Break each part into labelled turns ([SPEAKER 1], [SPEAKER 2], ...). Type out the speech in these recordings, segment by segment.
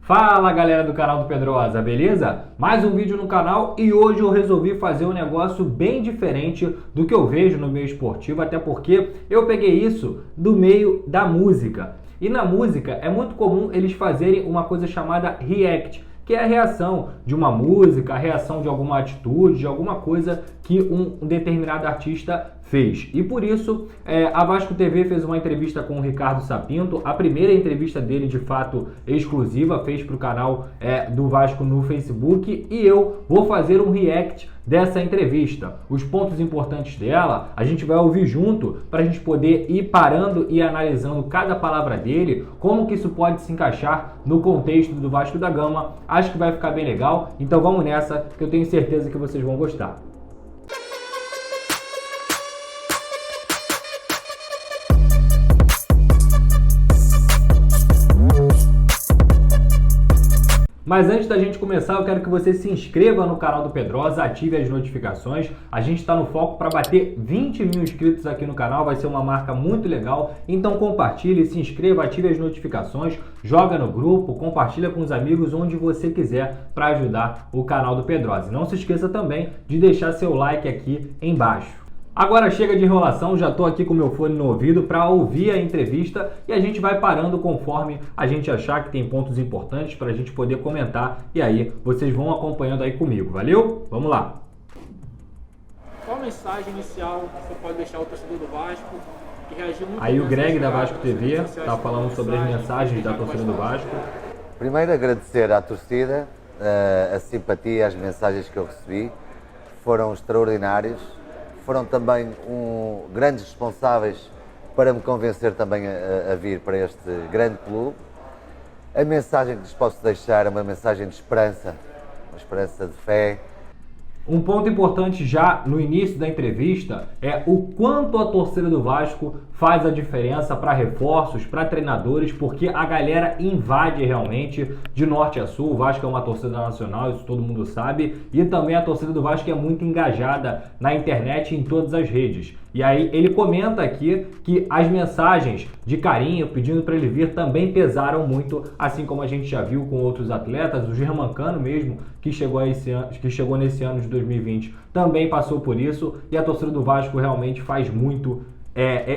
[SPEAKER 1] Fala galera do canal do Pedrosa, beleza? Mais um vídeo no canal e hoje eu resolvi fazer um negócio bem diferente do que eu vejo no meio esportivo, até porque eu peguei isso do meio da música. E na música é muito comum eles fazerem uma coisa chamada react, que é a reação de uma música, a reação de alguma atitude, de alguma coisa que um determinado artista fez. E por isso, a Vasco TV fez uma entrevista com o Ricardo Sapinto, a primeira entrevista dele, de fato, exclusiva, fez para o canal do Vasco no Facebook, e eu vou fazer um react dessa entrevista. Os pontos importantes dela, a gente vai ouvir junto para a gente poder ir parando e analisando cada palavra dele, como que isso pode se encaixar no contexto do Vasco da Gama. Acho que vai ficar bem legal, então vamos nessa, que eu tenho certeza que vocês vão gostar. Mas antes da gente começar, eu quero que você se inscreva no canal do Pedrosa, ative as notificações. A gente está no foco para bater 20 mil inscritos aqui no canal, vai ser uma marca muito legal. Então compartilhe, se inscreva, ative as notificações, joga no grupo, compartilha com os amigos, onde você quiser, para ajudar o canal do Pedrosa. Não se esqueça também de deixar seu like aqui embaixo. Agora chega de enrolação, já estou aqui com meu fone no ouvido para ouvir a entrevista e a gente vai parando conforme a gente achar que tem pontos importantes para a gente poder comentar, e aí vocês vão acompanhando aí comigo, valeu? Vamos lá!
[SPEAKER 2] Qual mensagem inicial você pode deixar ao torcedor do Vasco, que reagiu muito
[SPEAKER 1] aí
[SPEAKER 2] bem
[SPEAKER 1] o Greg da
[SPEAKER 2] jogada,
[SPEAKER 1] Vasco TV está falando sobre as mensagens da torcida do Vasco.
[SPEAKER 3] Primeiro agradecer à torcida, a simpatia, as mensagens que eu recebi foram extraordinárias. Foram também grandes responsáveis para me convencer também a vir para este grande clube. A mensagem que lhes posso deixar é uma mensagem de esperança, uma esperança de fé.
[SPEAKER 1] Um ponto importante já no início da entrevista é o quanto a torcida do Vasco faz a diferença para reforços, para treinadores, porque a galera invade realmente de norte a sul. O Vasco é uma torcida nacional, isso todo mundo sabe, e também a torcida do Vasco é muito engajada na internet e em todas as redes. E aí ele comenta aqui que as mensagens de carinho, pedindo para ele vir, também pesaram muito, assim como a gente já viu com outros atletas. O Germancano mesmo, que chegou nesse ano de 2020, também passou por isso, e a torcida do Vasco realmente faz muito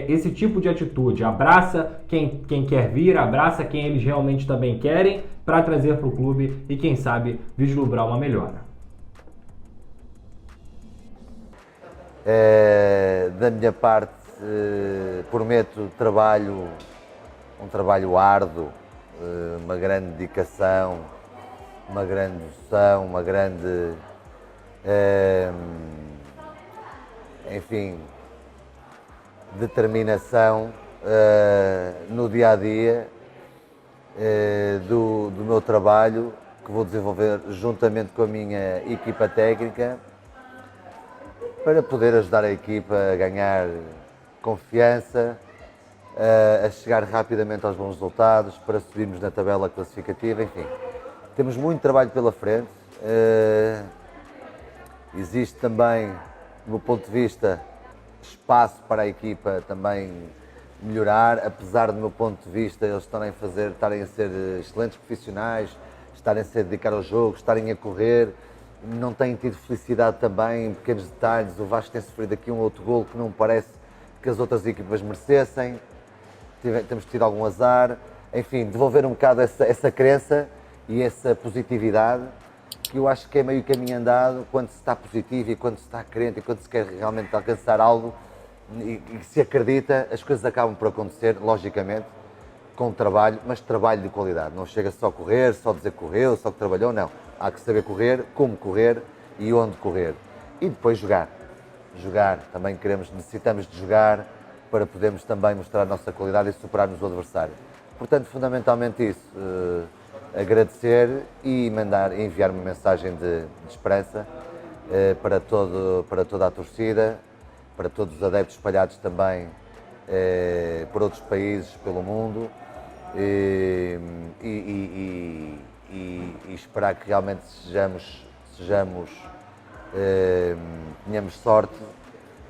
[SPEAKER 1] esse tipo de atitude. Abraça quem quer vir, abraça quem eles realmente também querem, para trazer para o clube e quem sabe vislumbrar uma melhora.
[SPEAKER 3] Da minha parte, prometo um trabalho árduo, uma grande dedicação, uma grande devoção, uma grande, enfim, determinação no dia a dia do meu trabalho, que vou desenvolver juntamente com a minha equipa técnica, para poder ajudar a equipa a ganhar confiança, a chegar rapidamente aos bons resultados, para subirmos na tabela classificativa, enfim. Temos muito trabalho pela frente. Existe também, do meu ponto de vista, espaço para a equipa também melhorar, apesar do meu ponto de vista eles estarem a ser excelentes profissionais, estarem a se dedicar ao jogo, estarem a correr. Não têm tido felicidade também em pequenos detalhes. O Vasco tem sofrido aqui um outro golo que não parece que as outras equipas merecessem. Temos tido algum azar. Enfim, devolver um bocado essa crença e essa positividade, que eu acho que é meio caminho andado quando se está positivo e quando se está crente e quando se quer realmente alcançar algo e se acredita, as coisas acabam por acontecer, logicamente, com trabalho, mas trabalho de qualidade. Não chega só a correr, só dizer que correu, só que trabalhou, não. Há que saber correr, como correr e onde correr. E depois jogar. Jogar, também necessitamos de jogar para podermos também mostrar a nossa qualidade e superarmos o adversário. Portanto, fundamentalmente isso, agradecer e enviar uma mensagem de esperança para toda a torcida, para todos os adeptos espalhados também por outros países pelo mundo, e esperar que realmente tenhamos sorte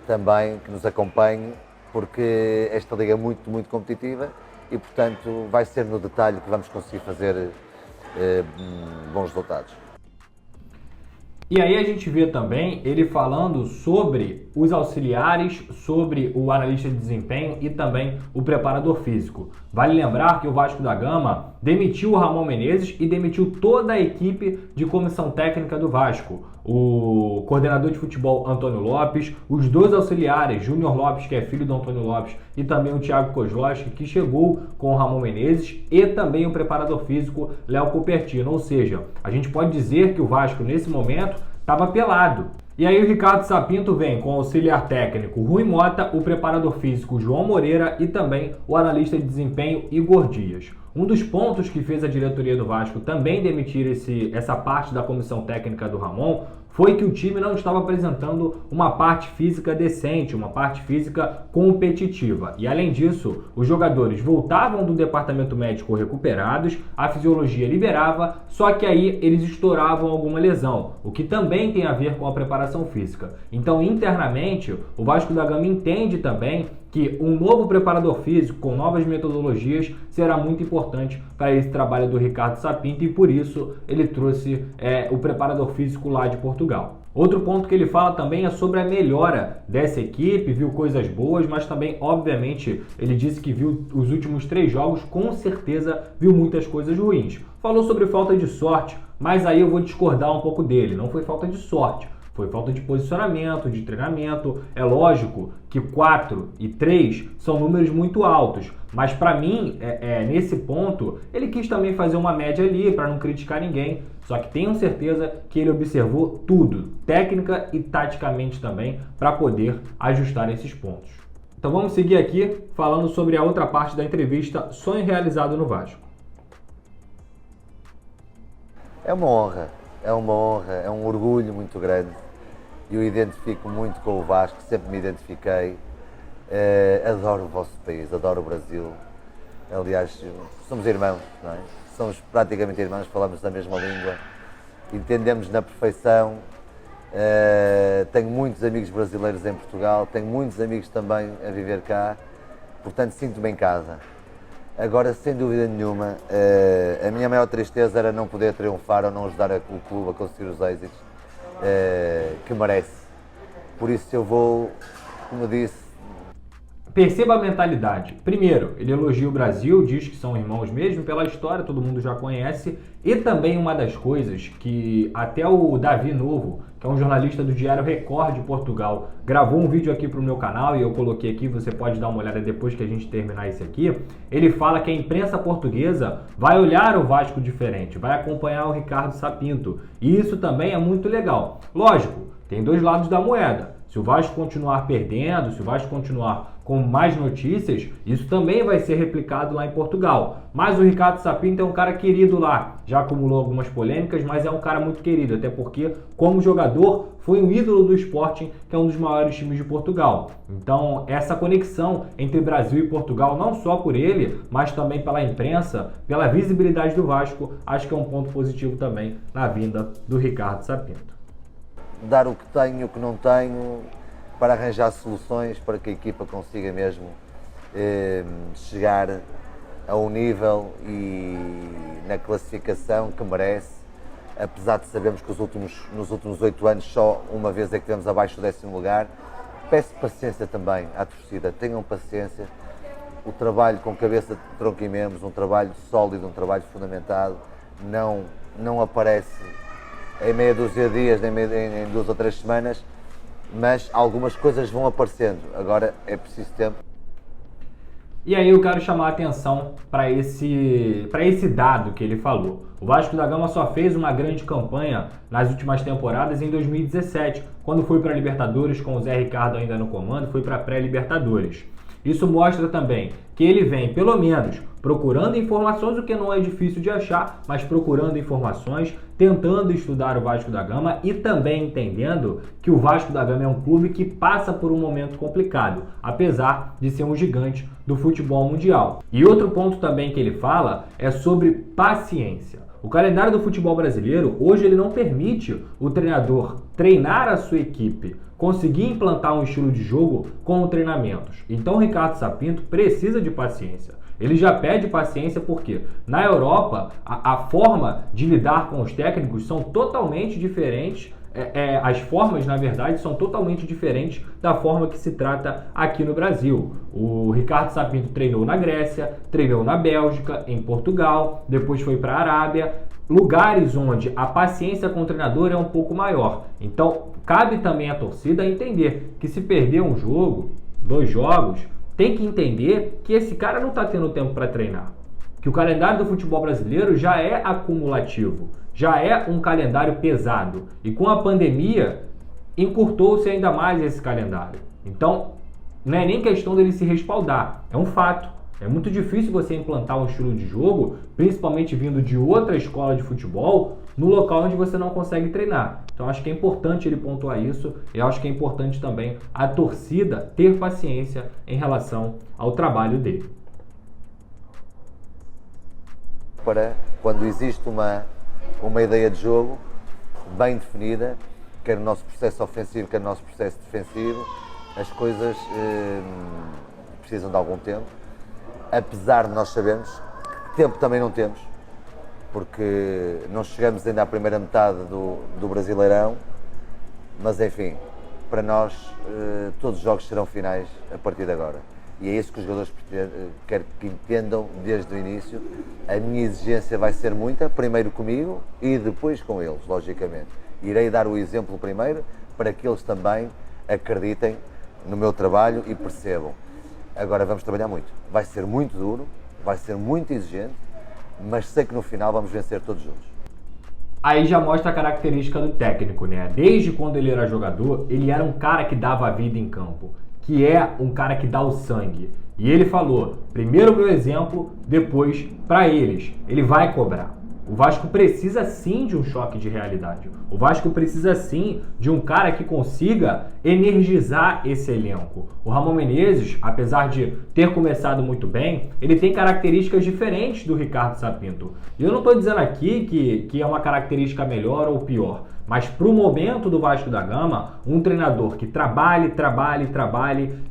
[SPEAKER 3] também, que nos acompanhe, porque esta liga é muito, muito competitiva e, portanto, vai ser no detalhe que vamos conseguir fazer bons resultados.
[SPEAKER 1] E aí a gente vê também ele falando sobre os auxiliares, sobre o analista de desempenho e também o preparador físico. Vale lembrar que o Vasco da Gama demitiu o Ramon Menezes e demitiu toda a equipe de comissão técnica do Vasco. O coordenador de futebol Antônio Lopes, os dois auxiliares, Júnior Lopes, que é filho do Antônio Lopes, e também o Thiago Kozlowski, que chegou com o Ramon Menezes, e também o preparador físico Léo Cupertino. Ou seja, a gente pode dizer que o Vasco nesse momento estava pelado. E aí o Ricardo Sapinto vem com o auxiliar técnico Rui Mota, o preparador físico João Moreira e também o analista de desempenho Igor Dias. Um dos pontos que fez a diretoria do Vasco também demitir essa parte da comissão técnica do Ramon foi que o time não estava apresentando uma parte física decente, uma parte física competitiva. E além disso, os jogadores voltavam do departamento médico recuperados, a fisiologia liberava, só que aí eles estouravam alguma lesão, o que também tem a ver com a preparação física. Então, internamente, o Vasco da Gama entende também que um novo preparador físico com novas metodologias será muito importante para esse trabalho do Ricardo Sapinto e por isso ele trouxe o preparador físico lá de Portugal. Outro ponto que ele fala também é sobre a melhora dessa equipe, viu coisas boas, mas também, obviamente, ele disse que viu os últimos 3 jogos, com certeza viu muitas coisas ruins. Falou sobre falta de sorte, mas aí eu vou discordar um pouco dele, não foi falta de sorte. Foi falta de posicionamento, de treinamento. É lógico que 4 e 3 são números muito altos, mas para mim, nesse ponto, ele quis também fazer uma média ali para não criticar ninguém. Só que tenho certeza que ele observou tudo, técnica e taticamente também, para poder ajustar esses pontos. Então vamos seguir aqui falando sobre a outra parte da entrevista, sonho realizado no Vasco.
[SPEAKER 3] É uma honra, é um orgulho muito grande. Eu identifico muito com o Vasco, sempre me identifiquei. Adoro o vosso país, adoro o Brasil. Aliás, somos irmãos, não é? Somos praticamente irmãos, falamos a mesma língua, entendemos na perfeição. Tenho muitos amigos brasileiros em Portugal, tenho muitos amigos também a viver cá, portanto sinto-me em casa. Agora, sem dúvida nenhuma, a minha maior tristeza era não poder triunfar ou não ajudar o clube a conseguir os êxitos que merece. Por isso eu vou, como disse...
[SPEAKER 1] Perceba a mentalidade. Primeiro, ele elogia o Brasil, diz que são irmãos mesmo, pela história, todo mundo já conhece. E também uma das coisas que até o Davi Novo, que é um jornalista do Diário Record de Portugal, gravou um vídeo aqui para o meu canal e eu coloquei aqui, você pode dar uma olhada depois que a gente terminar esse aqui. Ele fala que a imprensa portuguesa vai olhar o Vasco diferente, vai acompanhar o Ricardo Sapinto. E isso também é muito legal. Lógico, tem 2 lados da moeda. Se o Vasco continuar perdendo, se o Vasco continuar com mais notícias, isso também vai ser replicado lá em Portugal. Mas o Ricardo Sapinto é um cara querido lá, já acumulou algumas polêmicas, mas é um cara muito querido, até porque, como jogador, foi um ídolo do Sporting, que é um dos maiores times de Portugal. Então, essa conexão entre Brasil e Portugal, não só por ele, mas também pela imprensa, pela visibilidade do Vasco, acho que é um ponto positivo também na vinda do Ricardo Sapinto.
[SPEAKER 3] Dar o que tenho e o que não tenho para arranjar soluções para que a equipa consiga mesmo chegar a um nível e na classificação que merece, apesar de sabermos que nos últimos 8 anos só uma vez é que estivemos abaixo do 10º lugar. Peço paciência também à torcida, tenham paciência. O trabalho com cabeça, tronco e membros, um trabalho sólido, um trabalho fundamentado, não aparece em meia dúzia de dias, em 2 ou 3 semanas, mas algumas coisas vão aparecendo. Agora é preciso tempo.
[SPEAKER 1] E aí eu quero chamar a atenção para esse dado que ele falou. O Vasco da Gama só fez uma grande campanha nas últimas temporadas em 2017, quando foi para a Libertadores com o Zé Ricardo ainda no comando, foi para a pré-Libertadores. Isso mostra também que ele vem, pelo menos, procurando informações, o que não é difícil de achar, mas procurando informações, tentando estudar o Vasco da Gama e também entendendo que o Vasco da Gama é um clube que passa por um momento complicado, apesar de ser um gigante do futebol mundial. E outro ponto também que ele fala é sobre paciência. O calendário do futebol brasileiro, hoje ele não permite o treinador treinar a sua equipe, conseguir implantar um estilo de jogo com treinamentos. Então o Ricardo Sapinto precisa de paciência. Ele já pede paciência porque na Europa a forma de lidar com os técnicos são totalmente diferentes. As formas, na verdade, são totalmente diferentes da forma que se trata aqui no Brasil. O Ricardo Sapinto treinou na Grécia, treinou na Bélgica, em Portugal, depois foi para a Arábia, lugares onde a paciência com o treinador é um pouco maior. Então, cabe também à torcida entender que se perder um jogo, 2 jogos, tem que entender que esse cara não está tendo tempo para treinar. Que o calendário do futebol brasileiro já é acumulativo, já é um calendário pesado. E com a pandemia, encurtou-se ainda mais esse calendário. Então, não é nem questão dele se respaldar, é um fato. É muito difícil você implantar um estilo de jogo, principalmente vindo de outra escola de futebol, no local onde você não consegue treinar. Então acho que é importante ele pontuar isso e acho que é importante também a torcida ter paciência em relação ao trabalho dele.
[SPEAKER 3] Para quando existe uma ideia de jogo bem definida, quer no nosso processo ofensivo, quer no nosso processo defensivo, as coisas precisam de algum tempo. Apesar de nós sabermos que tempo também não temos, porque não chegamos ainda à primeira metade do Brasileirão, mas enfim, para nós todos os jogos serão finais a partir de agora. E é isso que os jogadores quero que entendam desde o início. A minha exigência vai ser muita, primeiro comigo e depois com eles, logicamente. Irei dar o exemplo primeiro para que eles também acreditem no meu trabalho e percebam. Agora vamos trabalhar muito. Vai ser muito duro, vai ser muito exigente, mas sei que no final vamos vencer todos juntos.
[SPEAKER 1] Aí já mostra a característica do técnico, né? Desde quando ele era jogador, ele era um cara que dava a vida em campo, que é um cara que dá o sangue. E ele falou, primeiro meu exemplo, depois para eles. Ele vai cobrar. O Vasco precisa sim de um choque de realidade. O Vasco precisa sim de um cara que consiga energizar esse elenco. O Ramon Menezes, apesar de ter começado muito bem, ele tem características diferentes do Ricardo Sapinto. E eu não estou dizendo aqui que é uma característica melhor ou pior. Mas para o momento do Vasco da Gama, um treinador que trabalhe,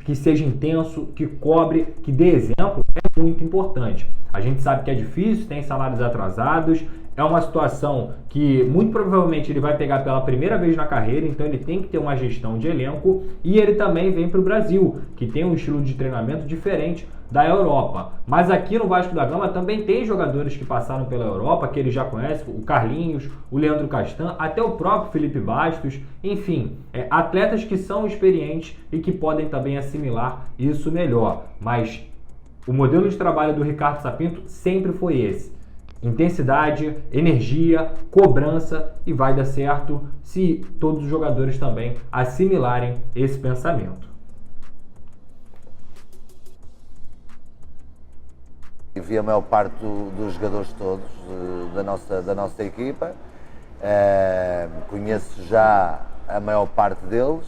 [SPEAKER 1] que seja intenso, que cobre, que dê exemplo, é muito importante. A gente sabe que é difícil, tem salários atrasados, é uma situação que muito provavelmente ele vai pegar pela primeira vez na carreira, então ele tem que ter uma gestão de elenco e ele também vem para o Brasil, que tem um estilo de treinamento diferente da Europa. Mas aqui no Vasco da Gama também tem jogadores que passaram pela Europa, que ele já conhece, o Carlinhos, o Leandro Castan, até o próprio Felipe Bastos, enfim, atletas que são experientes e que podem também assimilar isso melhor. Mas o modelo de trabalho do Ricardo Sapinto sempre foi esse. Intensidade, energia, cobrança e vai dar certo se todos os jogadores também assimilarem esse pensamento.
[SPEAKER 3] Vi a maior parte dos jogadores todos da nossa equipa, conheço já a maior parte deles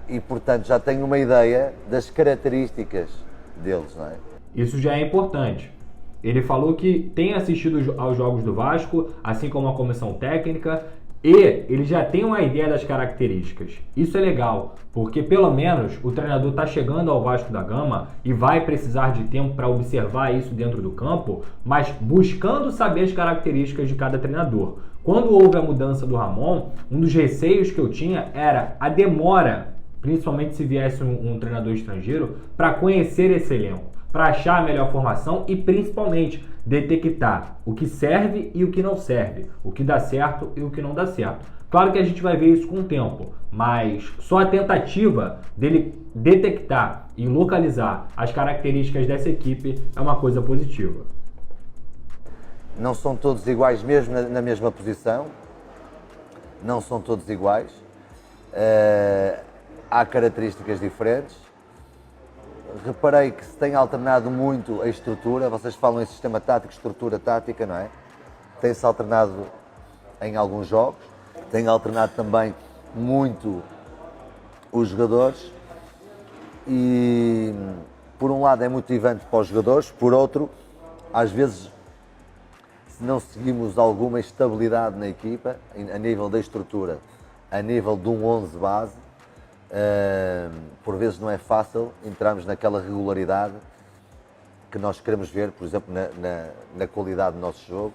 [SPEAKER 3] e portanto já tenho uma ideia das características deles, não é?
[SPEAKER 1] Isso já é importante. Ele falou que tem assistido aos jogos do Vasco, assim como a comissão técnica, e ele já tem uma ideia das características. Isso é legal, porque pelo menos o treinador está chegando ao Vasco da Gama e vai precisar de tempo para observar isso dentro do campo, mas buscando saber as características de cada treinador. Quando houve a mudança do Ramon, um dos receios que eu tinha era a demora, principalmente se viesse um treinador estrangeiro, para conhecer esse elenco, para achar a melhor formação e principalmente detectar o que serve e o que não serve, o que dá certo e o que não dá certo. Claro que a gente vai ver isso com o tempo, mas só a tentativa dele detectar e localizar as características dessa equipe é uma coisa positiva.
[SPEAKER 3] Não são todos iguais mesmo na mesma posição, não são todos iguais, há características diferentes. Reparei que se tem alternado muito a estrutura, vocês falam em sistema tático, estrutura tática, não é? Tem-se alternado em alguns jogos, tem alternado também muito os jogadores e por um lado é motivante para os jogadores, por outro, às vezes, se não seguimos alguma estabilidade na equipa, a nível da estrutura, a nível de um 11 base, por vezes não é fácil entrarmos naquela regularidade que nós queremos ver, por exemplo, na qualidade do nosso jogo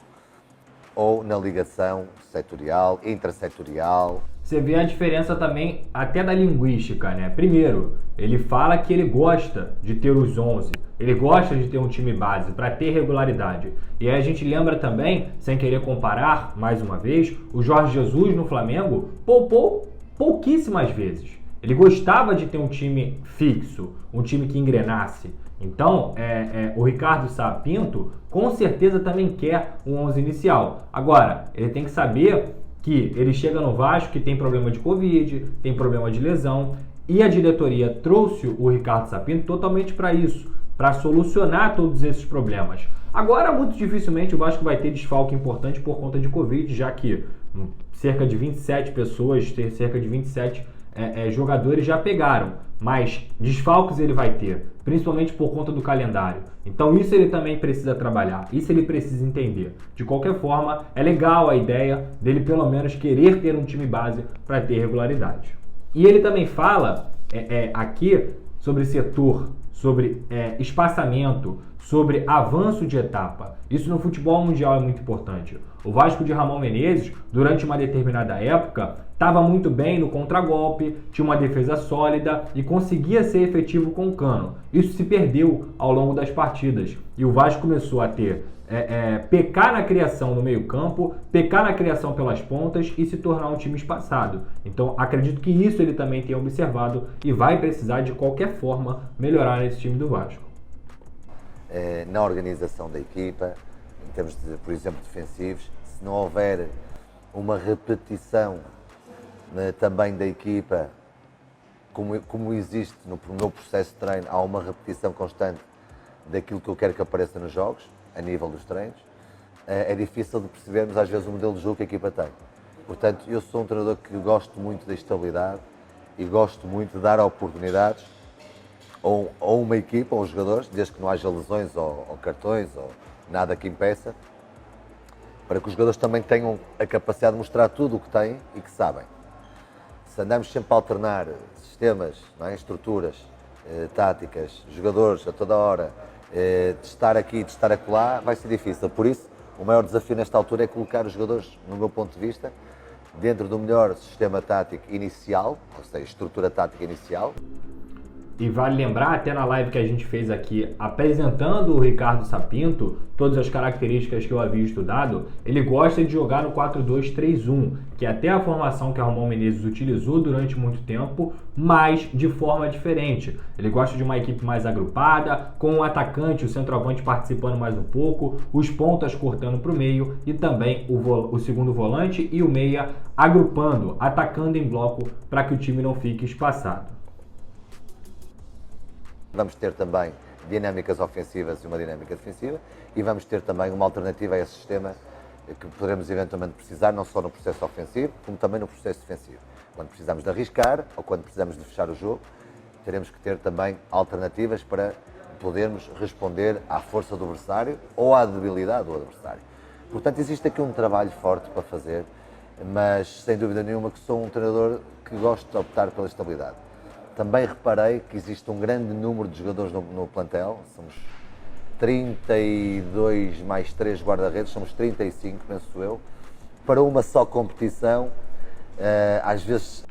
[SPEAKER 3] ou na ligação setorial, intrasetorial.
[SPEAKER 1] Você vê a diferença também até da linguística, né? Primeiro, ele fala que ele gosta de ter os 11, ele gosta de ter um time base para ter regularidade. E aí a gente lembra também, sem querer comparar, mais uma vez, o Jorge Jesus no Flamengo poupou pouquíssimas vezes. Ele gostava de ter um time fixo, um time que engrenasse. Então, o Ricardo Sá Pinto com certeza também quer um 11 inicial. Agora, ele tem que saber que ele chega no Vasco que tem problema de Covid, tem problema de lesão, e a diretoria trouxe o Ricardo Sá Pinto totalmente para isso, para solucionar todos esses problemas. Agora, muito dificilmente o Vasco vai ter desfalque importante por conta de Covid, já que cerca de 27 pessoas, cerca de 27 jogadores já pegaram, mas desfalques ele vai ter, principalmente por conta do calendário. Então isso ele também precisa trabalhar, isso ele precisa entender. De qualquer forma, é legal a ideia dele pelo menos querer ter um time base para ter regularidade. E ele também fala aqui sobre setor, sobre espaçamento, sobre avanço de etapa. Isso no futebol mundial é muito importante. O Vasco de Ramon Menezes, durante uma determinada época, estava muito bem no contragolpe, tinha uma defesa sólida e conseguia ser efetivo com o Cano. Isso se perdeu ao longo das partidas e o Vasco começou a ter pecar na criação no meio-campo, pecar na criação pelas pontas e se tornar um time espaçado. Então acredito que isso ele também tenha observado e vai precisar de qualquer forma melhorar esse time do Vasco.
[SPEAKER 3] Na organização da equipa, em termos de, por exemplo, defensivos, se não houver uma repetição também da equipa, como existe no meu processo de treino, há uma repetição constante daquilo que eu quero que apareça nos jogos, a nível dos treinos, é difícil de percebermos às vezes o modelo de jogo que a equipa tem. Portanto, eu sou um treinador que gosto muito da estabilidade e gosto muito de dar oportunidades a uma equipa, aos jogadores, desde que não haja lesões ou cartões ou nada que impeça, para que os jogadores também tenham a capacidade de mostrar tudo o que têm e que sabem. Se andamos sempre a alternar sistemas, não é? Estruturas, táticas, jogadores a toda hora, de estar aqui, de estar acolá, vai ser difícil. Por isso, o maior desafio nesta altura é colocar os jogadores, no meu ponto de vista, dentro do melhor sistema tático inicial, ou seja, estrutura tática inicial.
[SPEAKER 1] E vale lembrar, até na live que a gente fez aqui, apresentando o Ricardo Sá Pinto, todas as características que eu havia estudado, ele gosta de jogar no 4-2-3-1, que é até a formação que a Ramon Menezes utilizou durante muito tempo, mas de forma diferente. Ele gosta de uma equipe mais agrupada, com o atacante, o centroavante participando mais um pouco, os pontas cortando para o meio e também o segundo volante e o meia agrupando, atacando em bloco para que o time não fique espaçado.
[SPEAKER 3] Vamos ter também dinâmicas ofensivas e uma dinâmica defensiva e vamos ter também uma alternativa a esse sistema que poderemos eventualmente precisar, não só no processo ofensivo, como também no processo defensivo. Quando precisamos de arriscar ou quando precisamos de fechar o jogo, teremos que ter também alternativas para podermos responder à força do adversário ou à debilidade do adversário. Portanto, existe aqui um trabalho forte para fazer, mas sem dúvida nenhuma que sou um treinador que gosto de optar pela estabilidade. Também reparei que existe um grande número de jogadores no plantel, somos 32 mais 3 guarda-redes, somos 35, penso eu, para uma só competição, às vezes...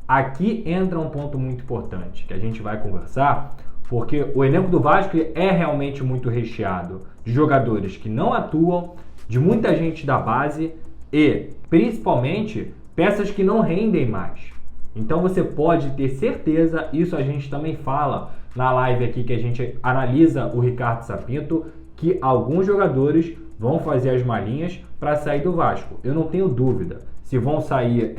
[SPEAKER 1] Aqui entra um ponto muito importante que a gente vai conversar, porque o elenco do Vasco é realmente muito recheado de jogadores que não atuam, de muita gente da base e, principalmente, peças que não rendem mais. Então você pode ter certeza, isso a gente também fala na live aqui que a gente analisa o Ricardo Sá Pinto, que alguns jogadores vão fazer as malinhas para sair do Vasco. Eu não tenho dúvida se vão sair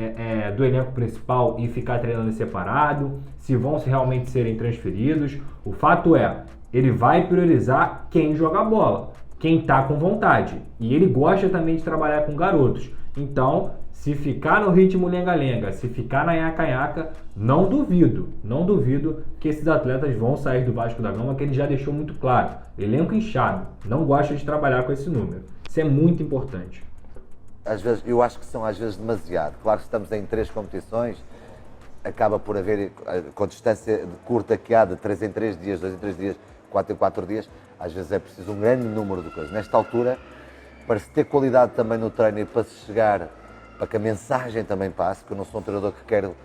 [SPEAKER 1] do elenco principal e ficar treinando separado, se vão realmente serem transferidos. O fato é, ele vai priorizar quem joga bola, quem está com vontade. E ele gosta também de trabalhar com garotos. Então, se ficar no ritmo lenga-lenga, se ficar na nhaca-nhaca, não duvido que esses atletas vão sair do Vasco da Gama, que ele já deixou muito claro. Elenco inchado, não gosta de trabalhar com esse número. Isso é muito importante.
[SPEAKER 3] Às vezes, eu acho que são às vezes demasiado. Claro que estamos em 3 competições, acaba por haver, com a distância curta que há de 3 em 3 dias, 2 em 3 dias, 4 em 4 dias, às vezes é preciso um grande número de coisas. Nesta altura, para se ter qualidade também no treino e para se chegar, para que a mensagem também passe, porque eu não sou um treinador que quero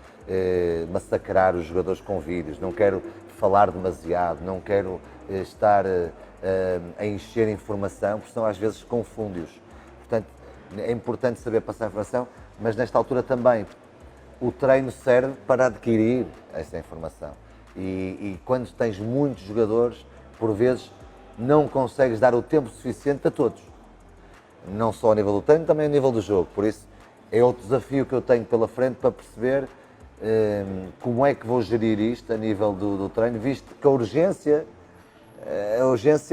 [SPEAKER 3] massacrar os jogadores com vídeos, não quero falar demasiado, não quero estar a encher informação, porque senão às vezes confunde-os. Portanto, é importante saber passar a informação, mas nesta altura também o treino serve para adquirir essa informação. E quando tens muitos jogadores, por vezes não consegues dar o tempo suficiente a todos. Não só ao nível do treino, também ao nível do jogo. Por isso, é outro desafio que eu tenho pela frente para perceber como é que vou gerir isto a nível do treino, visto que a urgência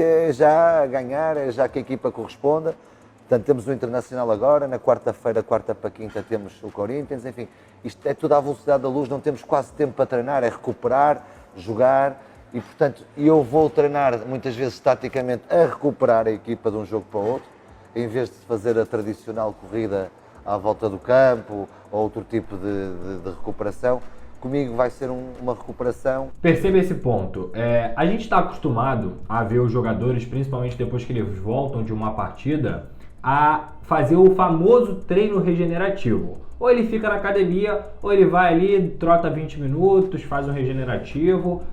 [SPEAKER 3] é já ganhar, é já que a equipa corresponda. Portanto, temos o Internacional agora, na quarta-feira, quarta para quinta, temos o Corinthians, enfim, isto é tudo à velocidade da luz, não temos quase tempo para treinar, é recuperar, jogar, e portanto, eu vou treinar muitas vezes taticamente a recuperar a equipa de um jogo para o outro, em vez de fazer a tradicional corrida à volta do campo, ou outro tipo de recuperação. Comigo vai ser uma recuperação.
[SPEAKER 1] Perceba esse ponto. A gente está acostumado a ver os jogadores, principalmente depois que eles voltam de uma partida, a fazer o famoso treino regenerativo. Ou ele fica na academia, ou ele vai ali, trota 20 minutos, faz um regenerativo.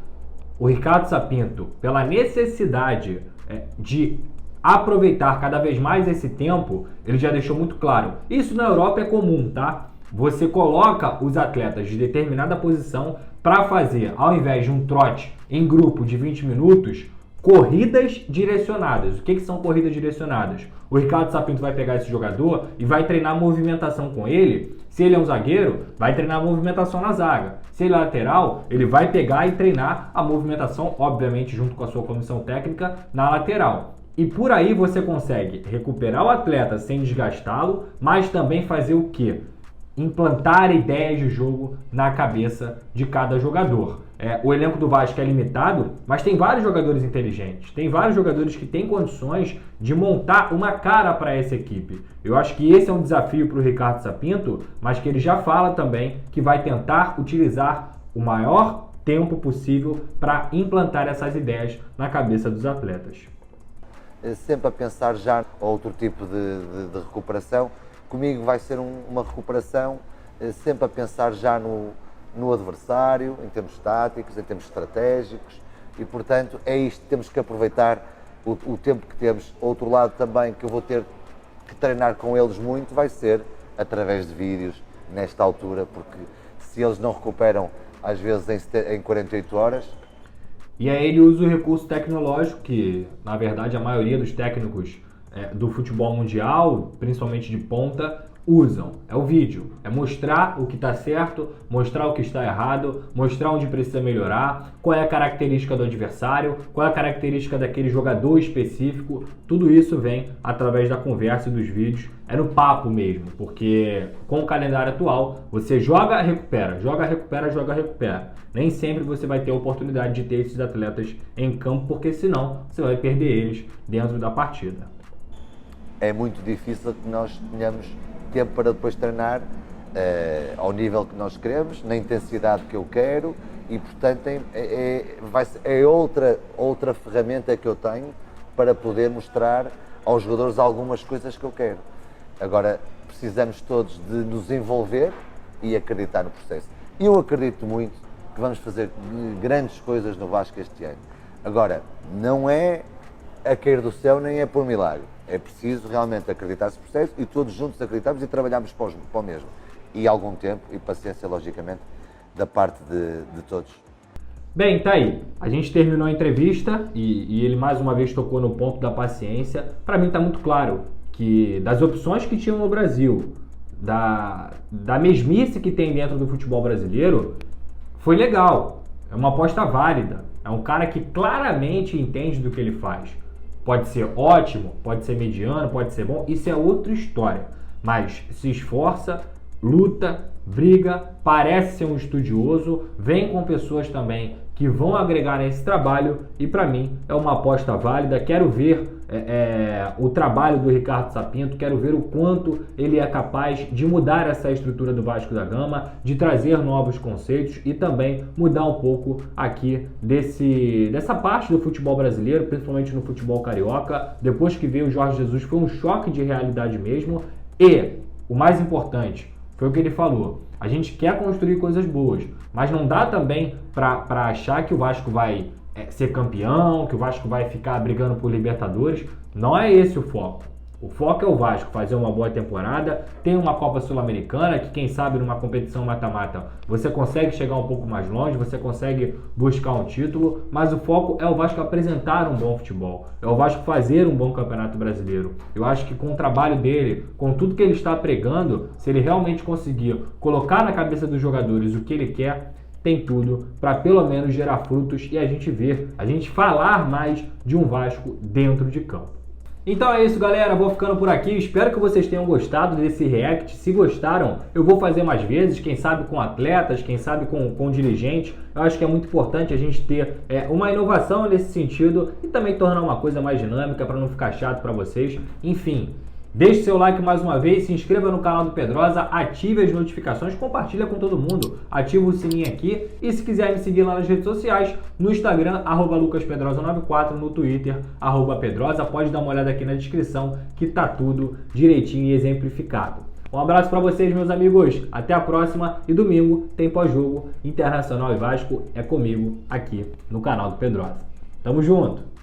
[SPEAKER 1] O Ricardo Sapinto, pela necessidade de aproveitar cada vez mais esse tempo, ele já deixou muito claro. Isso na Europa é comum, tá? Você coloca os atletas de determinada posição para fazer, ao invés de um trote em grupo de 20 minutos, corridas direcionadas. O que são corridas direcionadas? O Ricardo Sapinto vai pegar esse jogador e vai treinar a movimentação com ele. Se ele é um zagueiro, vai treinar a movimentação na zaga. Se ele é lateral, ele vai pegar e treinar a movimentação, obviamente junto com a sua comissão técnica, na lateral. E por aí você consegue recuperar o atleta sem desgastá-lo, mas também fazer o quê? Implantar ideias de jogo na cabeça de cada jogador. O elenco do Vasco é limitado, mas tem vários jogadores inteligentes, tem vários jogadores que têm condições de montar uma cara para essa equipe. Eu acho que esse é um desafio para o Ricardo Sapinto, mas que ele já fala também que vai tentar utilizar o maior tempo possível para implantar essas ideias na cabeça dos atletas.
[SPEAKER 3] Sempre a pensar já outro tipo de recuperação. Comigo vai ser uma recuperação sempre a pensar já no adversário, em termos táticos, em termos estratégicos, e portanto é isto, temos que aproveitar o tempo que temos. Outro lado também que eu vou ter que treinar com eles muito vai ser através de vídeos nesta altura, porque se eles não recuperam às vezes em 48 horas.
[SPEAKER 1] E aí ele usa o recurso tecnológico que, na verdade, a maioria dos técnicos do futebol mundial, principalmente de ponta, usam. É o vídeo, é mostrar o que está certo, mostrar o que está errado, mostrar onde precisa melhorar, qual é a característica do adversário, qual é a característica daquele jogador específico. Tudo isso vem através da conversa e dos vídeos, é no papo mesmo, porque com o calendário atual, você joga, recupera, joga, recupera, joga, recupera. Nem sempre você vai ter a oportunidade de ter esses atletas em campo, porque senão você vai perder eles dentro da partida.
[SPEAKER 3] É muito difícil que nós tenhamos tempo para depois treinar ao nível que nós queremos, na intensidade que eu quero, e portanto é outra ferramenta que eu tenho para poder mostrar aos jogadores algumas coisas que eu quero. Agora, precisamos todos de nos envolver e acreditar no processo. Eu acredito muito que vamos fazer grandes coisas no Vasco este ano. Agora, não é a cair do céu, nem é por milagre. É preciso realmente acreditar nesse processo e todos juntos acreditarmos e trabalharmos para o mesmo. E algum tempo e paciência, logicamente, da parte de todos.
[SPEAKER 1] Bem, tá aí. A gente terminou a entrevista e ele mais uma vez tocou no ponto da paciência. Para mim tá muito claro que das opções que tinham no Brasil, da mesmice que tem dentro do futebol brasileiro, foi legal. É uma aposta válida. É um cara que claramente entende do que ele faz. Pode ser ótimo, pode ser mediano, pode ser bom, isso é outra história. Mas se esforça, luta, briga, parece ser um estudioso, vem com pessoas também que vão agregar nesse trabalho e para mim é uma aposta válida. Quero ver o trabalho do Ricardo Sapinto, quero ver o quanto ele é capaz de mudar essa estrutura do Vasco da Gama, de trazer novos conceitos e também mudar um pouco aqui dessa parte do futebol brasileiro, principalmente no futebol carioca. Depois que veio o Jorge Jesus foi um choque de realidade mesmo e, o mais importante, foi o que ele falou, a gente quer construir coisas boas, mas não dá também para achar que o Vasco vai ser campeão, que o Vasco vai ficar brigando por Libertadores. Não é esse o foco. O foco é o Vasco fazer uma boa temporada, tem uma Copa Sul-Americana, que quem sabe numa competição mata-mata você consegue chegar um pouco mais longe, você consegue buscar um título, mas o foco é o Vasco apresentar um bom futebol, é o Vasco fazer um bom Campeonato Brasileiro. Eu acho que com o trabalho dele, com tudo que ele está pregando, se ele realmente conseguir colocar na cabeça dos jogadores o que ele quer, tem tudo para pelo menos gerar frutos e a gente falar mais de um Vasco dentro de campo. Então é isso, galera, vou ficando por aqui, espero que vocês tenham gostado desse react. Se gostaram, eu vou fazer mais vezes, quem sabe com atletas, quem sabe com dirigentes. Eu acho que é muito importante a gente ter uma inovação nesse sentido e também tornar uma coisa mais dinâmica para não ficar chato para vocês. Enfim, deixe seu like mais uma vez, se inscreva no canal do Pedrosa, ative as notificações, compartilha com todo mundo, ativa o sininho aqui e se quiser me seguir lá nas redes sociais, no Instagram, @lucaspedrosa94, no Twitter, @pedrosa, pode dar uma olhada aqui na descrição que tá tudo direitinho e exemplificado. Um abraço para vocês, meus amigos, até a próxima e domingo tem pós-jogo Internacional e Vasco, é comigo aqui no canal do Pedrosa. Tamo junto!